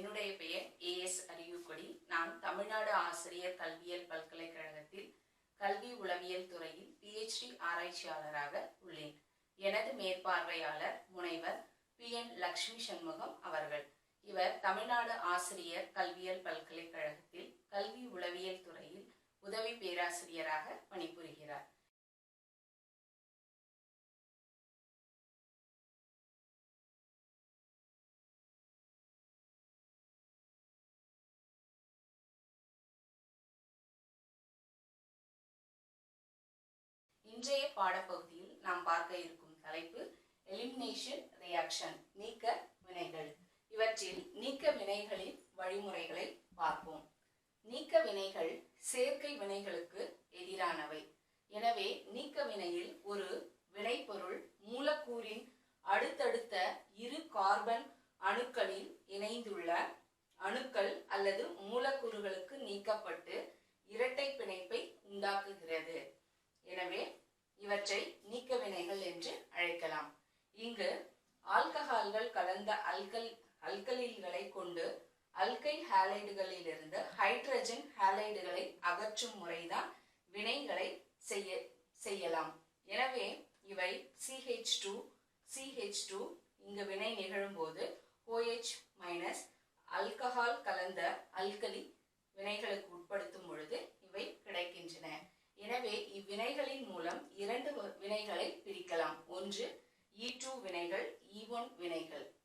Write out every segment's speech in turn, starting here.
என்னுடைய பெயர் ஏஎஸ் அறிவுக்கொடி. நான் தமிழ்நாடு ஆசிரியர் கல்வியியல் பல்கலைக்கழகத்தில் கல்வி உளவியல் துறையில் PhD ஆராய்ச்சியாளராக உள்ளேன். எனது மேற்பார்வையாளர் முனைவர் PN லக்ஷ்மி சண்முகம் அவர்கள். இவர் தமிழ்நாடு ஆசிரியர் கல்வியியல் பல்கலைக்கழகத்தில் கல்வி உளவியல் துறையில் உதவி பேராசிரியராக பணிபுரிகிறார். இன்றைய பாடப்பகுதியில் நாம் பார்க்க இருக்கும் தலைப்பு எலிமினேஷன் ரியாக்ஷன், நீக்க வினைகள். இவற்றில் நீக்க வினைகளின் வழிமுறைகளை பார்ப்போம். நீக்க வினைகள் சேர்க்கை வினைகளுக்கு எதிரானவை. எனவே நீக்க வினையில் ஒரு வினைப்பொருள் மூலக்கூறின் அடுத்தடுத்த இரு கார்பன் அணுக்களில் இணைந்துள்ள அணுக்கள் அல்லது மூலக்கூறுகளுக்கு நீக்கப்பட்டு இரட்டை பிணைப்பை உண்டாக்குகிறது. எனவே இவற்றை நீக்க வினைகள் என்று அழைக்கலாம். இங்கு ஆல்கஹால்கள் கலந்த அல்கலில்களை கொண்டு அல்கைல் ஹாலைடுகளிலிருந்து ஹைட்ரஜன் ஹாலைடுகளை அகற்றும் முறைதான் வினைகளை செய்யலாம். எனவே இவை CH2 இங்கு வினை நிகழும் போது OH- ஆல்கஹால் கலந்த அல்கலி வினைகளுக்கு உட்படுத்தும் பொழுது இவை கிடைக்கின்றன. எனவே இவ்வினைகளின் மூலம் இரண்டு வினைகளை பிரிக்கலாம். ஒன்று E2 வினைகள், E1 வினைகள்.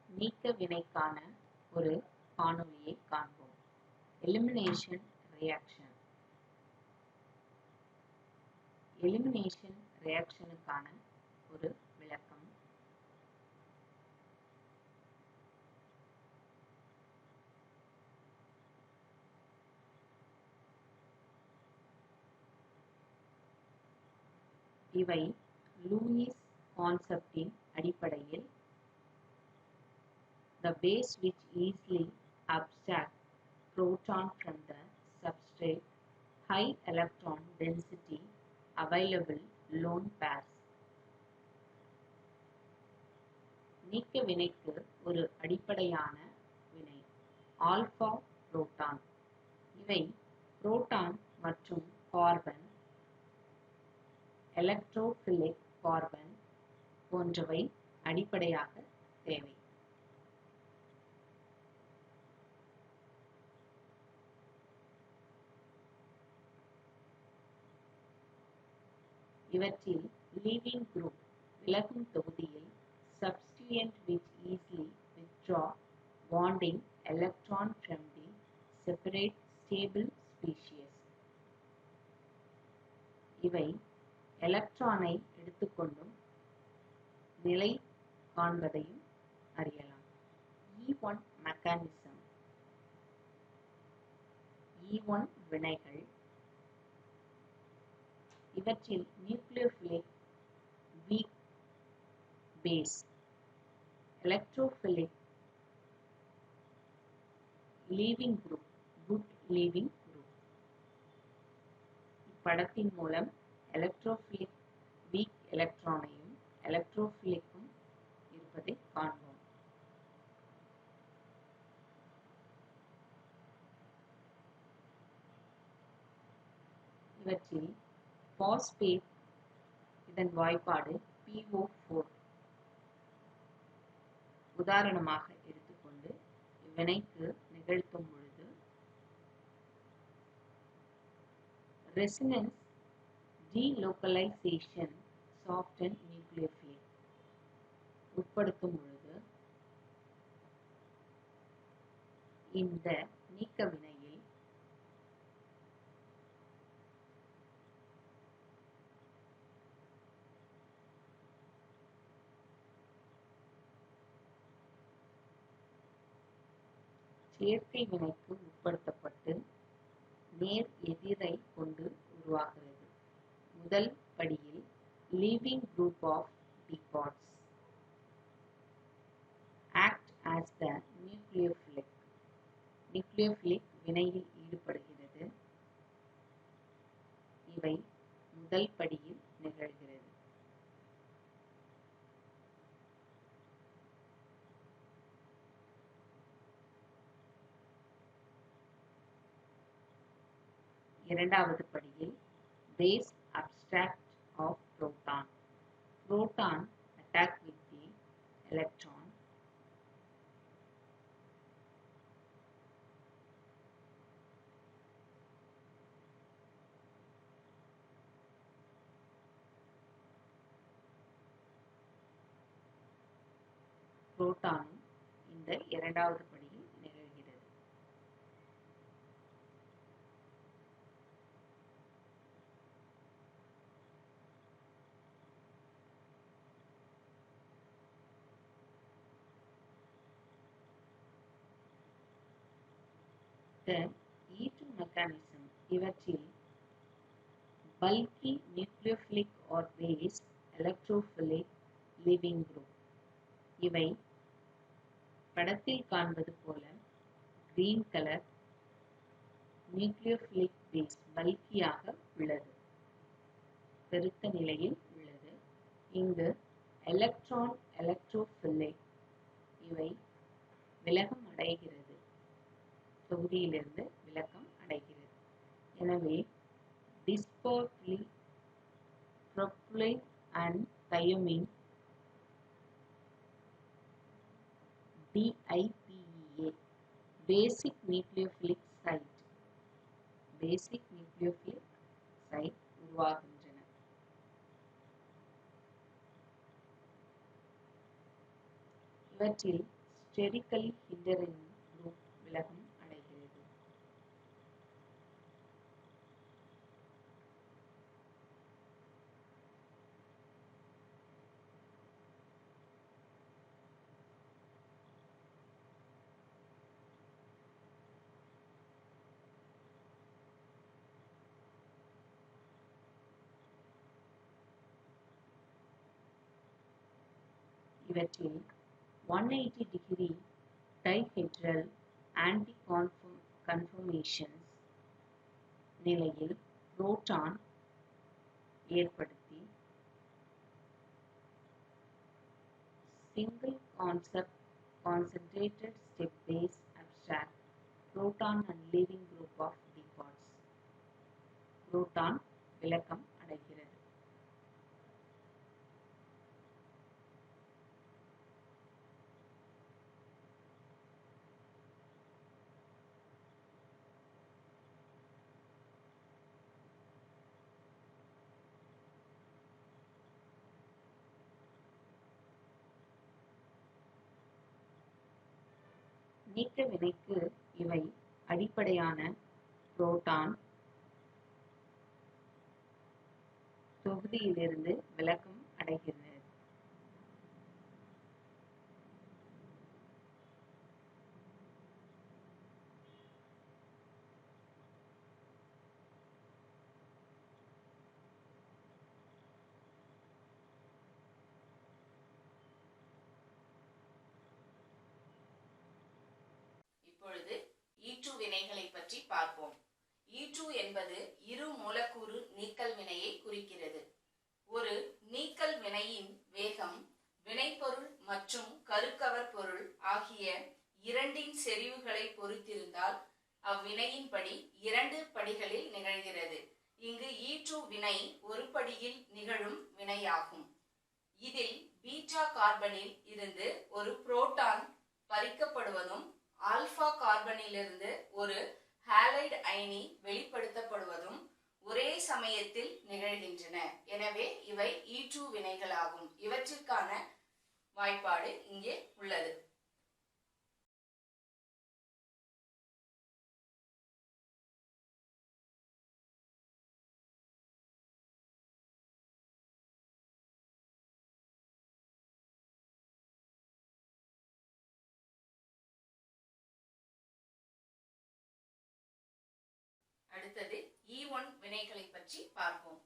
நீக்க வினைக்கான ஒரு காணொளியை காண்போம். Elimination reaction. எலிமினேஷன் ரியாக்ஷனுக்கான ஒரு விளக்கம். இவை லூயிஸ் கான்செப்டின் அடிப்படையில் the base which easily abstract proton from the substrate, high electron density available lone pairs. நீக்க வினைக்கு ஒரு அடிப்படையான வினை ஆல்பா புரோட்டான். இவை புரோட்டான் மற்றும் கார்பன், எலக்ட்ரோஃபிலிக் கார்பன் போன்றவை அடிப்படையாக தேவை. இவற்றில் லீவிங் குரூப் விலகும் தொகுதியில் substituent which easily withdraw bonding electron from the separate stable species. இவை எலக்ட்ரானை எடுத்துக்கொண்டும் நிலை காண்பதையும் அறியலாம். E1 mechanism. E1 வினைகள். இவற்றில் nucleophilic weak base, electrophilic leaving group, good leaving group. இப்படத்தின் மூலம் எலக்ட்ரோஃபிலிக் வீக் எலக்ட்ரானையும் எலக்ட்ரோஃபிலிக்கும் இருப்பதை காண்போம். இவற்றில் பாஸ்பேட் இதன் வாய்ப்பாடு PO4 உதாரணமாக எடுத்துக்கொண்டு இவ்வினைக்கு நிகழ்த்தும் பொழுது ரெசினன்ஸ் delocalization soften nucleophile உட்படுத்தும் பொழுது இந்த நீக்க வினையில் சேர்க்கை வினைக்கு உட்படுத்தப்பட்டு நேர் எதிரை கொண்டு உருவாகிறது. முதல் படியில் leaving group of dipods act as the nucleophilic. Nucleophilic வினையில் ஈடுபடுகிறது. இவை முதல் படியில் நிகழ்கிறது. இரண்டாவது படியில் base abstract of proton. Proton attack with the electron. புரோட்டானும் இந்த இரண்டாவது படியில் நிகழ்கிறது. The E2 mechanism இவற்றில் bulky nucleophilic or base electrophilic leaving group. இவை படத்தில் காண்பது போல green color nucleophilic base பல்கியாக உள்ளது, பெருத்த நிலையில் உள்ளது. இங்கு எலக்ட்ரான் எலக்ட்ரோஃபிலிக் இவை விலகம் அடைகிறது, தொகுதியிலிருந்து விலக்கம் அடைகிறது. எனவே டிஸ்போர்ட்லி propylene and thiamine DIPEA basic nucleophilic site உருவாகின்றன. இவற்றில் ஸ்டெரிக்கலி ஹிண்டரிங் குரூப் விலகம் அடைகிறது. இவற்றில் 180 degree dihedral anti-conformations நிலையில் புரோட்டான் ஏற்படுத்தி single concentrated step base abstract proton and leaving group of dipods proton விலக்கம் அடைகிறது. நீக்க வினைக்கு இவை அடிப்படையான புரோட்டான் தொகுதியிலிருந்து விலக்கம் அடைகிறது. இப்பொழுது E2 வினைகளை பற்றி பார்ப்போம். E2 என்பது இரு மூலக்கூறு நீக்கல் வினையை குறிக்கிறது. ஒரு நீக்கல் வினையின் வேகம் வினைப்பொருள் மற்றும் கருக்கவர் பொருள் ஆகிய இரண்டின் செறிவுகளை பொறுத்திருந்தால் அவ்வினையின்படி 2 படிகளில் நிகழ்கிறது. இங்கு E2 வினை ஒரு படியில் நிகழும் வினையாகும். இதில் பீட்டா கார்பனில் இருந்து ஒரு புரோட்டான் பறிக்கப்படுவதும் ஆல்பா கார்பனிலிருந்து ஒரு ஹாலைடு அயனி வெளிப்படுத்தப்படுவதும் ஒரே சமயத்தில் நிகழ்கின்றன. எனவே இவை E2 வினைகளாகும். இவற்றிற்கான வாய்ப்பாடு இங்கே உள்ளது. அடுத்தது E1 வினைகளை பற்றி பார்ப்போம்.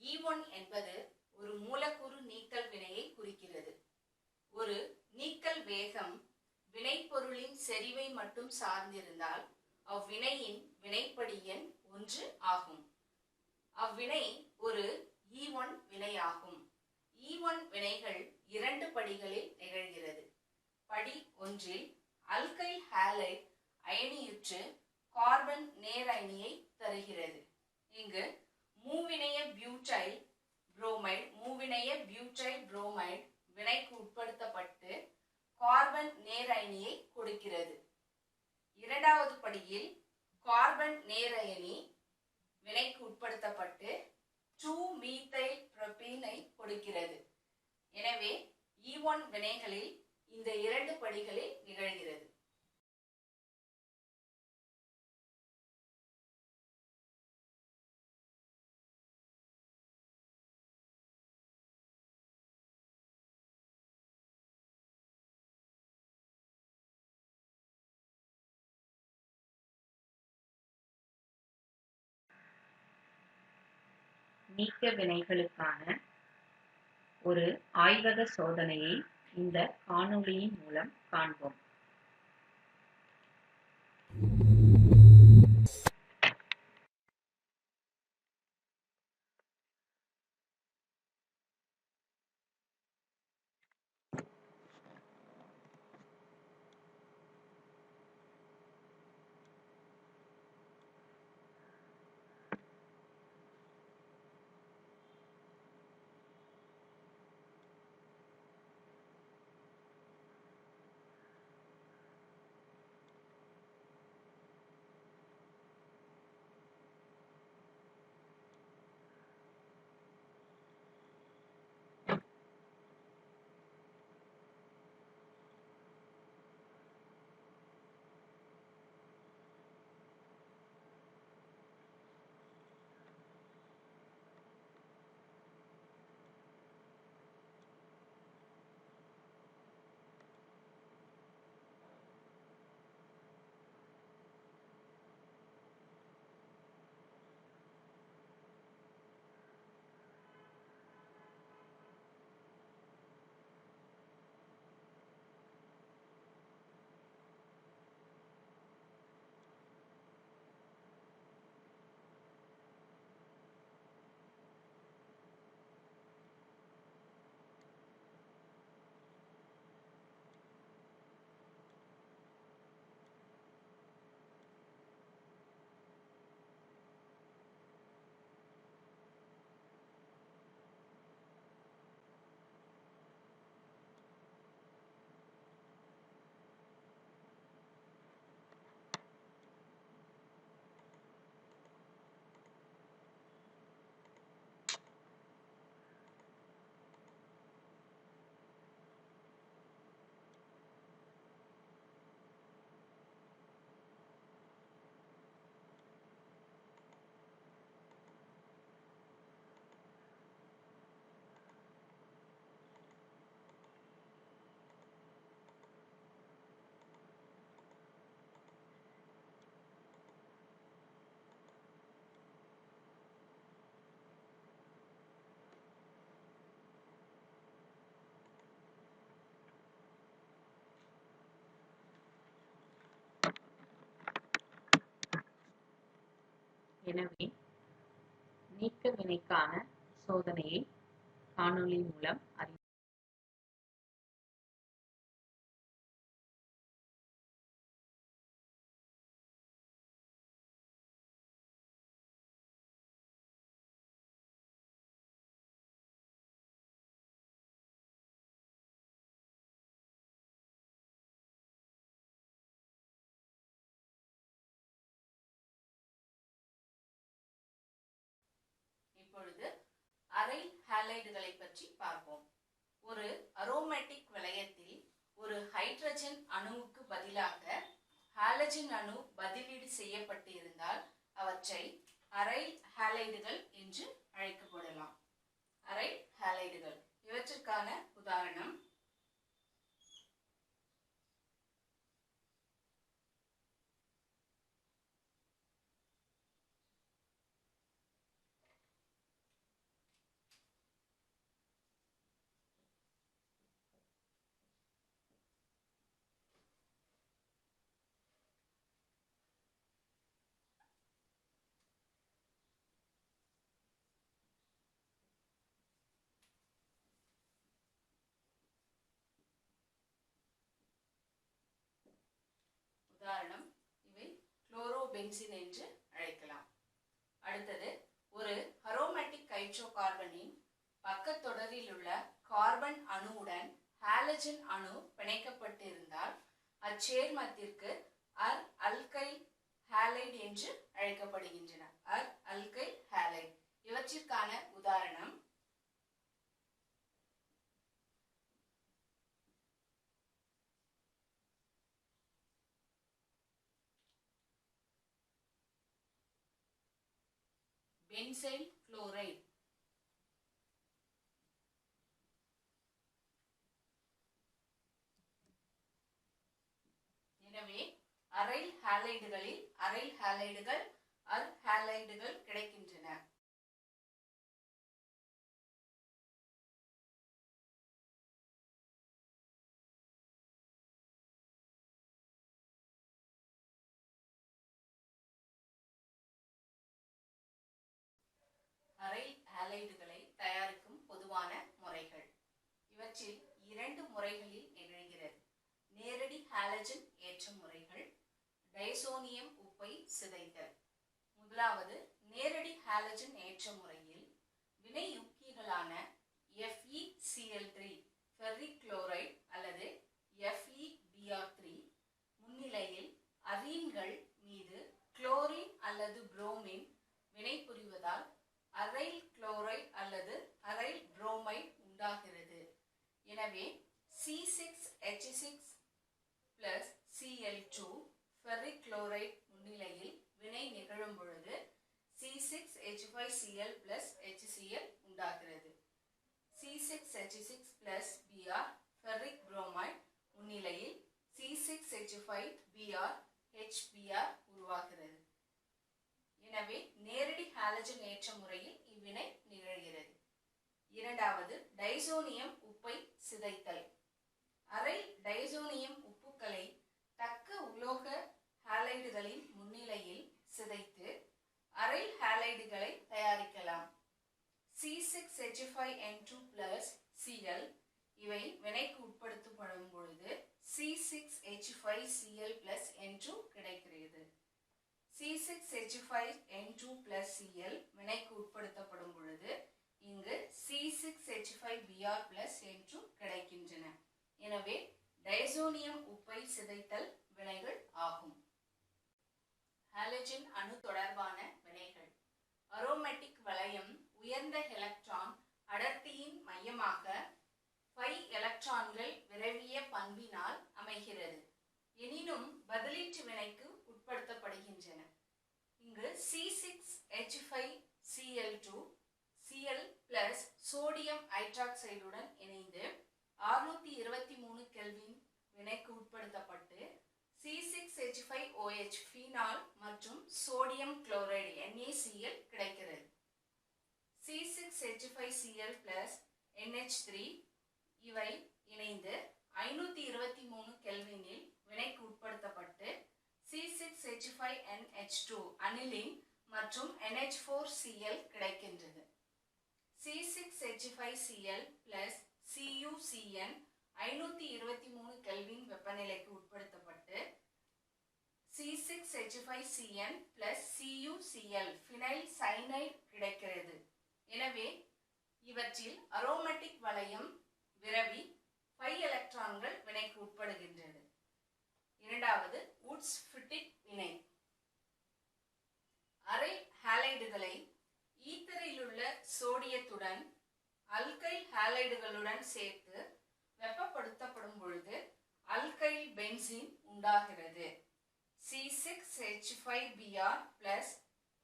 E1 என்பது ஒரு மூலக்கூறு நீக்கல் வினையை குறிக்கிறது. ஒரு நீக்கல் வேகம் வினைப்பொருளின் செறிவை மட்டும் சார்ந்திருந்தால் அவ்வினையின் வினைப்படி எண் 1 ஆகும். அவ்வினை ஒரு E1 வினையாகும். E1 வினைகள் 2 படிகளில் நிகழ்கிறது. படி 1 அல்கைல் ஹாலைடு அயனியுற்று கார்பன் நேர் அயனியை தருகிறது. இங்கு மூவிணைய பியூட்டைல் புரோமைடு வினைக்கு உட்படுத்தப்பட்டு கார்பன் நேர் அயனியை கொடுக்கிறது. இரண்டாவது படியில் கார்பன் நேர் அயனி வினைக்கு உட்படுத்தப்பட்டு 2-மீத்தைல் புரோப்பீனை கொடுக்கிறது. எனவே E1 வினைகளில் இந்த 2 படிகளில் நிகழ்கிறது. நீக்க வினைகளுக்கான ஒரு ஆய்வக சோதனையை இந்த காணொளியின் மூலம் காண்போம். எனவே நீக்க வினைக்கான சோதனையை காணொளி மூலம் அறிந்து இப்பொழுது அரைல் ஹாலைடுகளை பற்றி பார்ப்போம். ஒரு அரோமேட்டிக் வளையத்தில் ஒரு ஹைட்ரஜன் அணுவுக்கு பதிலாக ஹாலஜன் அணு பதிலீடு செய்யப்பட்டு இருந்தால் அவற்றை அரைல் ஹாலைடுகள் என்று அழைக்கப்படலாம். அரைல் ஹாலைடுகள் இவற்றுக்கான உதாரணம் பென்சின் என்று அழைக்கலாம். அடுத்தது, ஒரு அரோமேட்டிக் ஹைட்ரோகார்பனின் பக்கத்தொடரில் உள்ள கார்பன் அணுவுடன் ஹாலஜன் அணு பிணைக்கப்பட்டிருந்தால் அச்சேர்மத்திற்கு அல்கைல் ஹாலைடு என்று அழைக்கப்படுகின்றன. Alkyl halide. இவற்றிற்கான உதாரணம் பென்சைல் குளோரைடு. எனவே அரைல் ஹாலைடுகளில் அரைல் ஹாலைடுகள், ஹாலைடுகள் கிடைக்கின்றன. அரைல் ஹாலைடுகளை தயாரிக்கும் பொதுவான முறைகள். இவற்றில் 2 முறைகளில் நிகழ்கிறது. நேரடி ஹாலஜன் ஏற்ற முறைகள், டைசோனியம் உப்பை சிதைத்தல். முதலாவது நேரடி ஹாலஜன் ஏற்ற முறையில் வினையூக்கிகளான FeCl3 ஃபெர்ரிக் குளோரைடு அல்லது FeBr3 முன்னிலையில் அரீன்கள் மீது குளோரின் அல்லது புரோமின் வினைபுரிவதால் அரைல் குளோரைடு அல்லது அரைல் புரோமைடு உண்டாகிறது. எனவே C6H6+Cl2 ஃபெர்ரிக் குளோரைடு முன்னிலையில் வினை நிகழும் பொழுது C6H5Cl+HCl உண்டாகிறது. C6H6+Br ஃபெர்ரிக் புரோமைடு முன்னிலையில் C6H5Br HBr உருவாகிறது. எனவே நேரடி ஹாலஜன் ஏற்ற முறையில் இவ்வினை நிகழ்கிறது. இரண்டாவது, டைசோனியம் உப்பை சிதைத்தல். அரைல் டைசோனியம் உப்புக்களை தக்க உலோக ஹாலைடுகளின் முன்னிலையில் சிதைத்து அரைல் ஹாலைடுகளை தயாரிக்கலாம். C6H5N2+Cl இவை வினைக்கு உட்படுத்தப்படும் பொழுது C6H5Cl+N2 கிடைக்கிறது. C6H5N2+Cl வினைக்கு உட்படுத்தப்படும் பொழுது இங்கு C6H5Br+N2 கிடைக்கின்றன. எனவே டைசோனியம் உப்பை சிதைத்தல் வினைகள் ஆகும். ஹாலஜன் அணு தொடர்பான வினைகள். அரோமேட்டிக் வளையம் உயர்ந்த எலக்ட்ரான் அடர்த்தியின் மையமாக 5 எலக்ட்ரான்கள் விரவிய பண்பினால் அமைகிறது. எனினும் பதிலீட்டு வினைக்கு உட்படுத்தப்படுகின்றன. இங்கு C6H5Cl2 Cl plus சோடியம் ஹைட்ராக்சைடுடன் இணைந்து 623 கெல்வின் வினைக்கு உட்படுத்தப்பட்டு C6H5OH ஃபீனால் மற்றும் சோடியம் குளோரைடு NaCl கிடைக்கிறது. C6H5Cl plus NH3 இவை இணைந்து 523 கெல்வினில் வினைக்கு உட்படுத்தப்பட்டு C6H5NH2 அனிலின் மற்றும் NH4Cl கிடைக்கின்றது. C6H5Cl plus CuCN 523 கெல்வின் வெப்பநிலைக்கு உட்படுத்தப்பட்டு C6H5Cn plus CuCl phenyl cyanide கிடைக்கிறது. எனவே இவற்றில் அரோமேட்டிக் வளையம் விரவி 5 எலக்ட்ரான்கள் வினைக்கு உட்படுகின்றது. இரண்டாவது, உட்ஸ்-ஃபிட்டிக் வினை. அரை ஹாலைடுகளை ஈத்தரிலுள்ள சோடியத்துடன் அல்கைல் ஹாலைடுகளுடன் சேர்த்து வெப்பப்படுத்தப்படும் பொழுது அல்கைல் பென்சீன் உண்டாகிறது. C6H5Br plus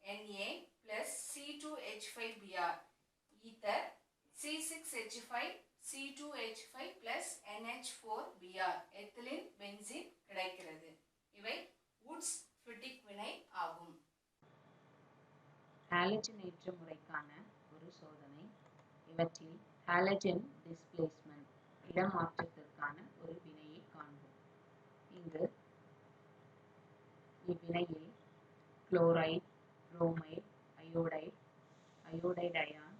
Na plus C2H5Br ether C6H5 C2H5 plus NH4Br ethylene benzene கிடைக்கிறது. இவை உட்ஸ்-ஃபிட்டிக் வினை ஆகும். ஹாலஜன் ஏற்ற முறைக்கான ஒரு சோதனை. இவற்றில் ஹாலஜன் டிஸ்பிளேஸ்மெண்ட் இடமாற்றத்திற்கான ஒரு வினையை காண்போம். இங்கு இவ்வினையில் குளோரைடு, புரோமைடு, அயோடைடு அயான்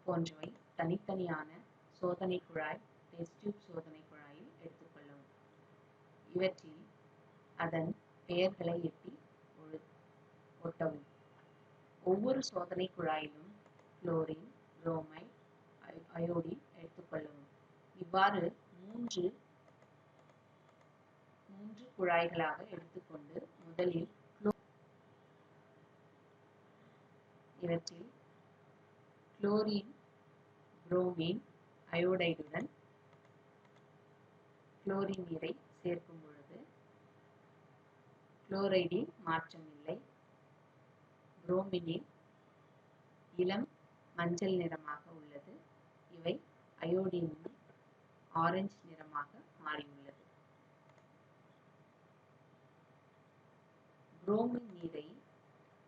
போன்றவை தனித்தனியான சோதனை குழாய், டெஸ்ட் டியூப் சோதனை குழாயில் எடுத்துக்கொள்ளவும். இவற்றில் அதன் பெயர்களை எட்டி ஒட்டவும். ஒவ்வொரு சோதனை குழாயிலும் குளோரின், புரோமைடு, அயோடின் எடுத்துக்கொள்ளவும். இவ்வாறு மூன்று குழாய்களாக எடுத்துக்கொண்டு முதலில் இவற்றில் குளோரின், புரோமின், அயோடைடுடன் குளோரின் நீரை சேர்க்கும் பொழுது குளோரைடில் மாற்றமில்லை. புரோமினில் இளம் மஞ்சள் நிறமாக உள்ளது. இவை அயோடினில் ஆரஞ்சு நிறமாக மாறியுள்ளது. புரோமின் நீரை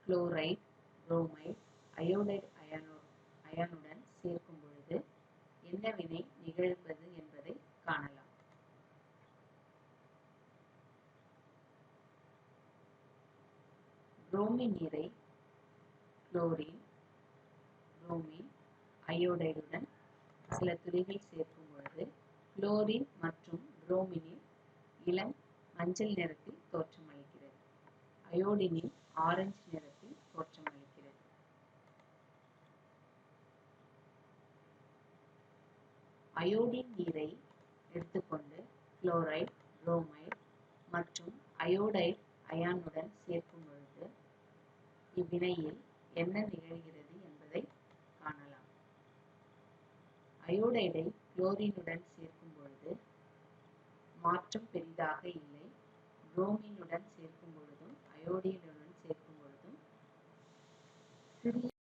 குளோரைடு, புரோமைடு, அயோடைடு அயனுடன் சேர்க்கும் பொழுது என்ன வினை நிகழ்வது என்பதை காணலாம். புரோமின் நீரை குளோரின், புரோமின், அயோடைடுடன் சில துளிகள் சேர்க்கும் பொழுது குளோரின் மற்றும் புரோமினில் இளம் மஞ்சள் நிறத்தில் தோற்றமளிக்கிறது. அயோடினில் ஆரஞ்சு நிறத்தில் தோற்றமளிக்கிறது. அயோடின் நீரை எடுத்துக்கொண்டு குளோரைடு, புரோமைடு மற்றும் அயோடைடு அயானுடன் சேர்க்கும் பொழுது இவ்வினையில் என்ன நிகழ்கிறது என்பதை காணலாம். அயோடைடை குளோரினுடன் சேர்க்கும் பொழுது மாற்றம் பெரிதாக இல்லை. புரோமினுடன் சேர்க்கும் பொழுதும் அயோடினுடன் சேர்க்கும் பொழுதும் சிறிய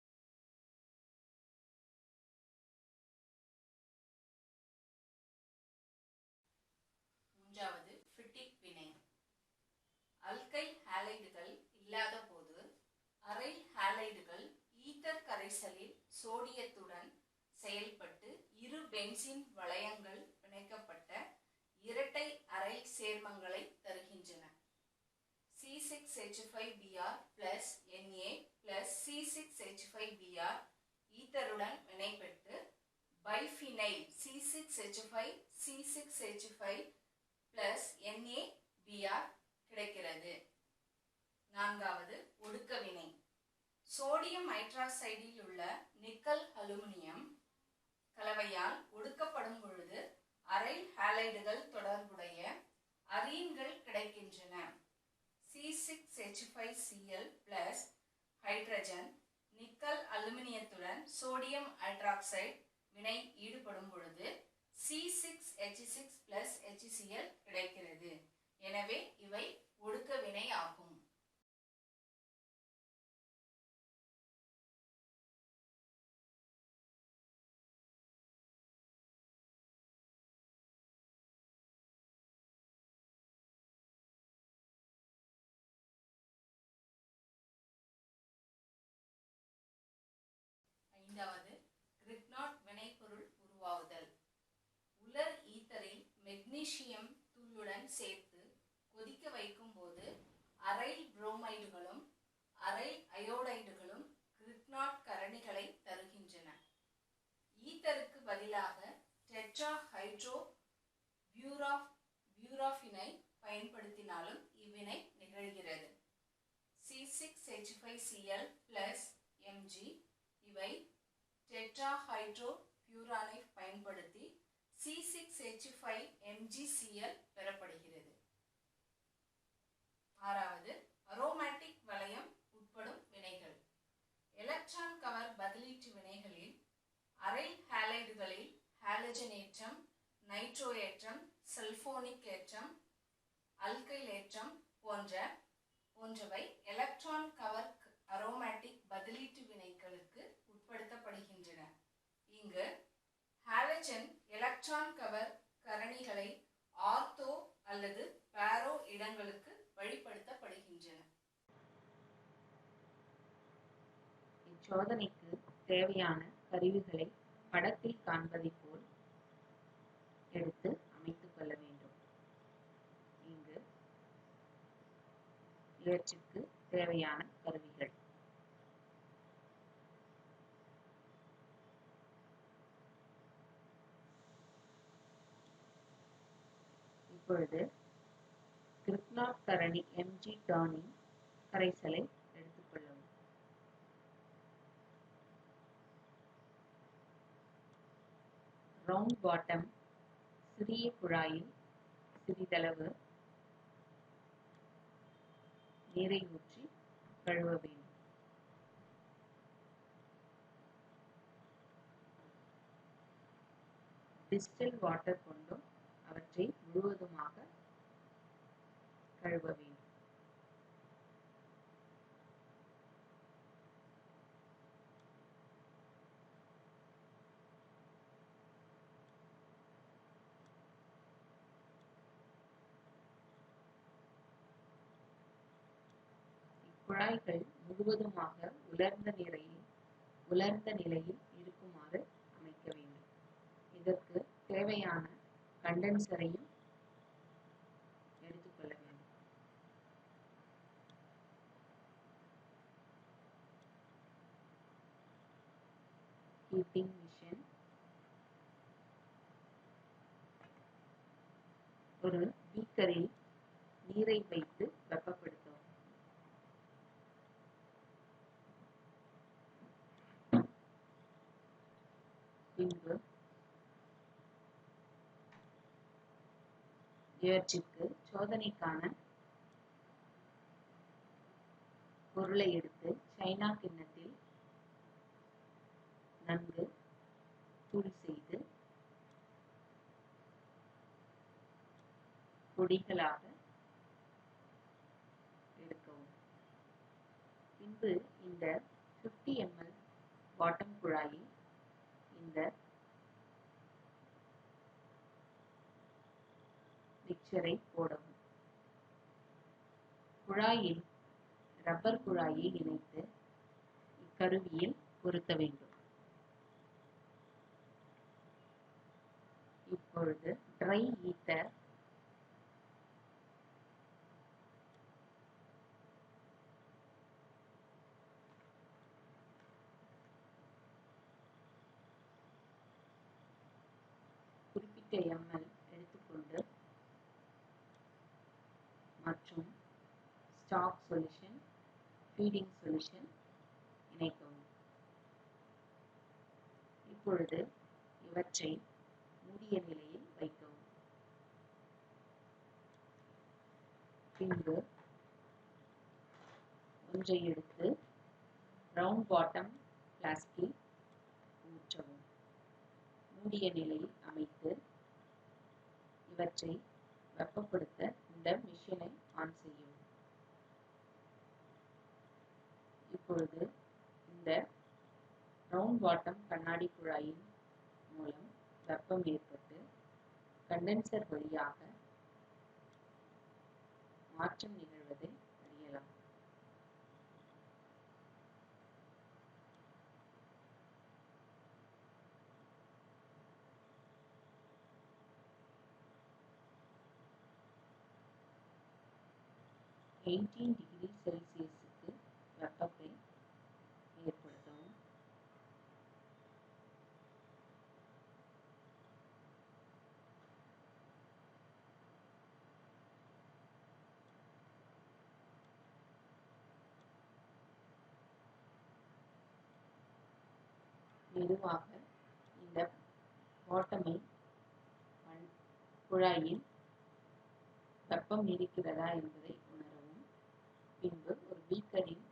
மூன்றாவது ஃபிட்டிக் வினை. அல்கைல் ஹாலைடுகள் இல்லாத போது அரைல் ஹாலைடுகள் ஈத்தர் கரைசலில் சோடியத்துடன் செயல்பட்டு இரு பென்சீன் வளையங்கள் பிணைக்கப்பட்ட இரட்டை அரைல் சேர்மங்களை தருகின்றன. C6H5Br plus Na plus C6H5Br ஈத்தருடன் வினைபெற்று biphenyl C6H5 C6H5 plus NaBr கிடைக்கிறது. நான்காவது ஒடுக்க வினை. சோடியம் ஹைட்ராக்சைடில் உள்ள நிக்கல் அலுமினியம் கலவையால் ஒடுக்கப்படும் பொழுது அரைல் ஹாலைடுகள் தொடர்புடைய அரீன்கள் கிடைக்கின்றன. C6H5Cl plus ஹைட்ரஜன் நிக்கல் அலுமினியத்துடன் சோடியம் ஹைட்ராக்சைடு வினை ஈடுபடும் பொழுது C6H6 plus HCl கிடைக்கிறது. எனவே இவை ஒடுக்க வினை ஆகும். ஐந்தாவது கிரிக்னாட் வினைப்பொருள் உருவாகுதல். உலர் ஈத்தரில் மெக்னீசியம் தூளுடன் சேர்த்து கொதிக்க வைக்கும் போது அரைல் புரோமைடுகளும் அரைல் அயோடைடுகளும் கிரிக்னாட் கரணிகளை தருகின்றன. ஈத்தருக்கு பதிலாக டெட்ரா ஹைட்ரோ பியூராஃபினை பயன்படுத்தினாலும் இவ்வினை நிகழ்கிறது. C6H5Cl plus Mg இவை டெட்ரா ஹைட்ரோ பியூரானை பயன்படுத்தி C6H5MgCl பெறப்படுகிறது. ஆறாவது அரோமேட்டிக் வளையம் உட்படும் வினைகள். எலக்ட்ரான் கவர் பதிலீட்டு வினைகளில் அரைல் ஹாலைடுகளில் ஹாலஜன் ஏற்றம், நைட்ரோ ஏற்றம், சல்போனிக் ஏற்றம், அல்கைல் ஏற்றம் போன்றவை எலக்ட்ரான் கவர் அரோமேட்டிக் பதிலீட்டு வினைகளுக்கு உட்படுத்தப்படுகின்றன. இங்கு ஹாலஜன் எலக்ட்ரான் கவர் கரணிகளை ஆர்த்தோ அல்லது பாரோ இடங்களுக்கு வழிப்படுத்தப்படுகின்றன. இச்சோதனைக்கு தேவையான கருவிகளை படத்தில் காண்பதை போல் எடுத்து அமைத்துக் கொள்ள வேண்டும். இங்கு இவற்றுக்கு தேவையான கருவிகள். இப்பொழுது கிரிக்னாட் கரணி Mg டர்னிங் கரைசலை எடுத்துக்கொள்ளவும். ரவுண்ட் பாட்டம் சிறிய குழாயில் சிறிதளவு நீரை ஊற்றி கழுவ வேண்டும். டிஸ்டில் வாட்டர் கொண்டும் அவற்றை முழுவதுமாக கழுவ வேண்டும். குழாய்கள் முழுவதுமாக உலர்ந்த நிலையில் இருக்குமாறு அமைக்க வேண்டும். இதற்கு தேவையான கண்டென்சரையும் எடுத்துக்கொள்ள வேண்டும். ஹீட்டிங் மிஷின் ஒரு பீக்கரில் நீரை வைத்து வெப்பப்படுத்தவும். பின்பு இவற்றிற்கு சோதனைக்கான பொருளை எடுத்து சைனா கிண்ணத்தில் நன்கு தூள் செய்து பொடிகளாக எடுக்கவும். பின்பு இந்த 50 ml பாட்டம் குழாயில் இந்த மிக்சரை போடவும். குழாயில் ரப்பர் குழாயை இணைத்து இக்கருவியில் பொருத்த வேண்டும். இப்பொழுது ட்ரை ஈத்தர் குறிப்பிட்ட ml எடுத்துக்கொண்டு மற்றும் ஸ்டாக் சொல்யூஷன், ஃபீடிங் சொல்யூஷன் இணைக்கவும். இப்பொழுது இவற்றை மூடிய நிலையில் வைக்கவும். பின்பு ஒன்றை எடுத்து ரவுண்ட் பாட்டம் பிளாஸ்கில் ஊற்றவும். மூடிய நிலையில் அமைத்து இவற்றை வெப்பப்படுத்த இந்த மிஷினை ஆன் செய்யவும். இப்பொழுது இந்த ரவுண்ட் பாட்டம் கண்ணாடி குழாயின் மூலம் வெப்பம் ஏற்பட்டு கண்டென்சர் வழியாக மாற்றம் நிகழ்வதை அறியலாம். (18°C) வெப்பத்தை ஏற்படுத்தவும். மெதுவாக இந்த பாட்டமை குழாயில் வெப்பம் இருக்கிறதா என்பதை உணரவும். பின்பு ஒரு பீக்கரில்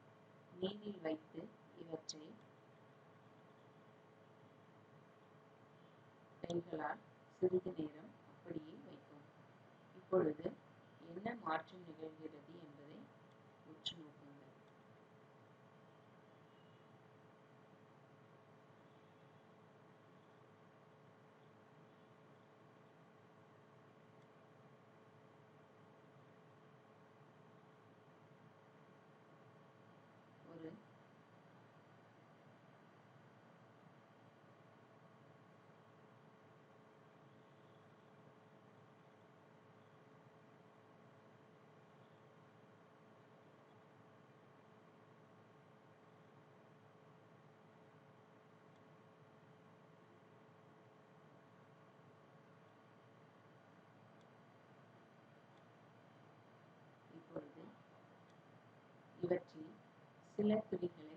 நீரில் வைத்து இவற்றை கைகளால் சிறிது நேரம் அப்படியே வைக்கவும். இப்பொழுது என்ன மாற்றம் நிகழ்கிறது என்பதை உற்று நோக்குங்கள். ஒரு இப்பொழுது இவற்றில் சில துளிகளை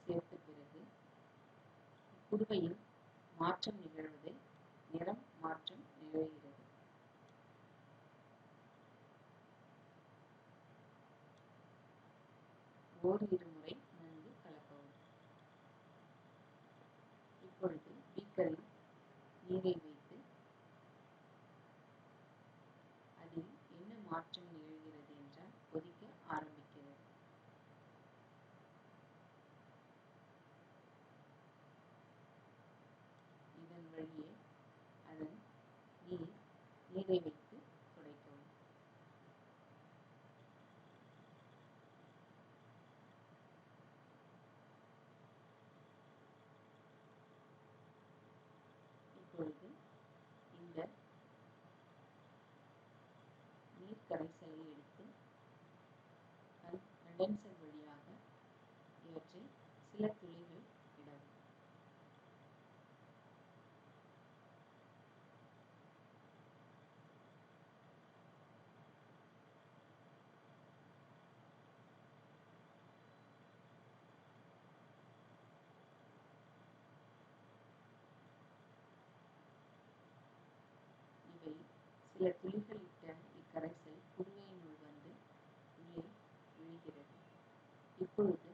சேர்த்த பிறகு குடுவையில் மாற்றம் நிகழ்வதை நிறம் மாற்றம் நிகழ்கிறது. ஓரிரு முறை நன்கு கலக்கவும். இப்பொழுது பீக்கரில் நீரை வைத்து அதில் என்ன மாற்றம் நிகழ்கிறது என்றால் கொதிக்க ஆரம்பிக்கிறது. இதன் வழியே அதன் நீரை வைத்து துடைக்கவும். இப்பொழுது இந்த நீர் கரைசலை எடுத்து கண்டென்சர் வழியாக இவற்றில் சில துளிகள் இடவும். இவை சில துளிகள் இட்ட இக்கரைசல் குடுவையினுள் வந்து உள்ளே விழுகிறது. இப்பொழுது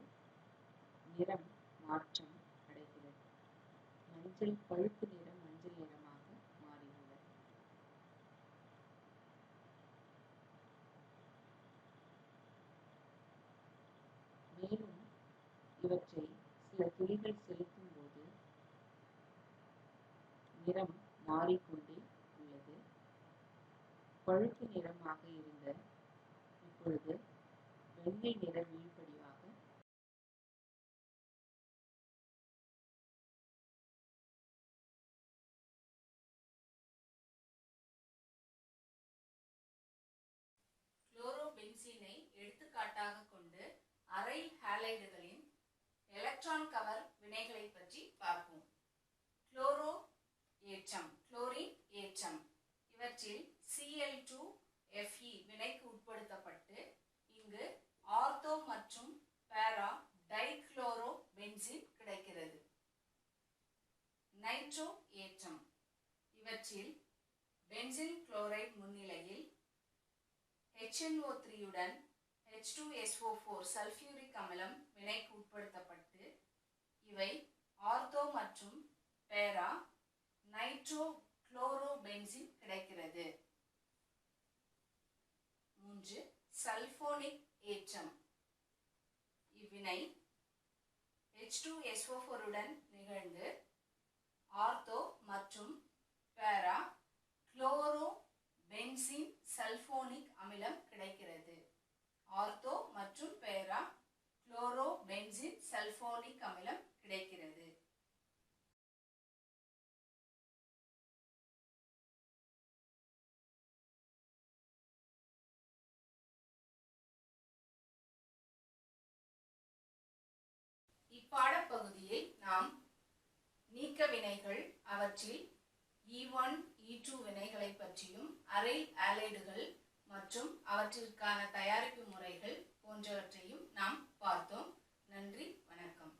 நிறம் மாற்றம் அடைகிறது. பழுப்பு நிறம் மஞ்சள் நிறமாக மாறியுள்ளது. மேலும் இவற்றை சில துளிகள் செலுத்தும் போது நிறம் மாறிக்கொண்டே உள்ளது. பழுப்பு நிறமாக இருந்த இப்பொழுது வெள்ளை நிற வீழ்படிவாக குளோரோபென்சீனை எடுத்துக்காட்டாக கொண்டு அரை ஹாலைடுகளின் எலக்ட்ரான் கவர் வினைகளை பற்றி பார்ப்போம். குளோரோ ஏற்றம், குளோரின் ஏற்றம். இவற்றில் Cl2Fe வினைக்கு உட்படுத்தப்பட்டு இங்கு ஆர்த்தோ மற்றும் பேரா டைகுளோரோ பென்சீன் கிடைக்கிறது. நைட்ரோ ஏற்றம். இவற்றில் பென்சில் குளோரைடு முன்னிலையில் HNO3 உடன் H2SO4 சல்பியூரிக் அமிலம் வினைக்கு உட்படுத்தப்பட்டு இவை ஆர்த்தோ மற்றும் பேரா நைட்ரோ குளோரோபென்சீன் கிடைக்கிறது. 3. சல்போனிக் ஏற்றம். இவ்வினை H2SO4 உடன் நிகழ்ந்து ஆர்த்தோ மற்றும் பேரா குளோரோ பென்சீன் சல்போனிக் அமிலம் கிடைக்கிறது. ஆர்த்தோ மற்றும் பேரா குளோரோ பென்சீன் சல்போனிக் அமிலம் கிடைக்கிறது. இப்பாடப்பகுதியில் நாம் நீக்க வினைகள், அவற்றில் E1, E2 வினைகளை பற்றியும் அரைல் ஆலைடுகள் மற்றும் அவற்றிற்கான தயாரிப்பு முறைகள் போன்றவற்றையும் நாம் பார்த்தோம். நன்றி, வணக்கம்.